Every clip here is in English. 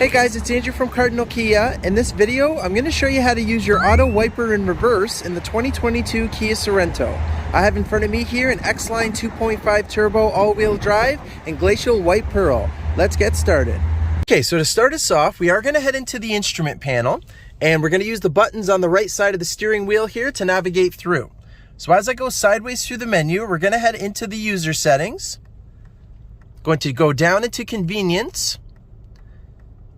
Hey guys, it's Andrew from Cardinal Kia. In this video, I'm going to show you how to use your auto wiper in reverse in the 2022 Kia Sorento. I have in front of me here an X-Line 2.5 turbo all-wheel drive in glacial white pearl. Let's get started. Okay, so to start us off, we are going to head into the instrument panel, and we're going to use the buttons on the right side of the steering wheel here to navigate through. So as I go sideways through the menu, we're going to head into the user settings. Going to go down into convenience.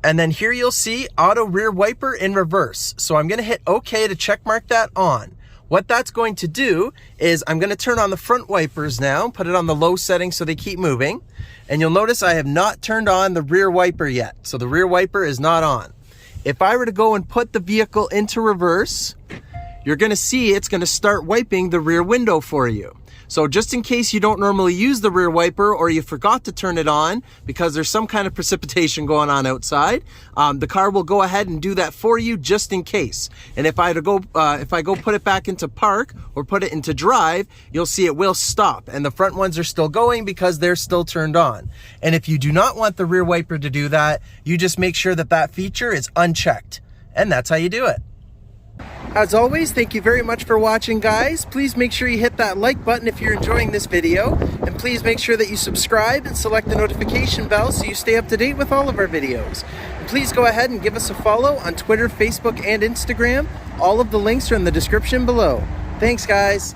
And then here you'll see auto rear wiper in reverse. So I'm going to hit OK to check mark that on. What that's going to do is I'm going to turn on the front wipers now, put it on the low setting so they keep moving. And you'll notice I have not turned on the rear wiper yet. So the rear wiper is not on. If I were to go and put the vehicle into reverse, you're going to see it's going to start wiping the rear window for you. So just in case you don't normally use the rear wiper or you forgot to turn it on because there's some kind of precipitation going on outside, the car will go ahead and do that for you just in case. And if I go put it back into park or put it into drive, you'll see it will stop and the front ones are still going because they're still turned on. And if you do not want the rear wiper to do that, you just make sure that that feature is unchecked. And that's how you do it. As always, thank you very much for watching, guys. Please make sure you hit that like button if you're enjoying this video, and please make sure that you subscribe and select the notification bell so you stay up to date with all of our videos. And please go ahead and give us a follow on Twitter, Facebook, and Instagram. All of the links are in the description below. Thanks, guys.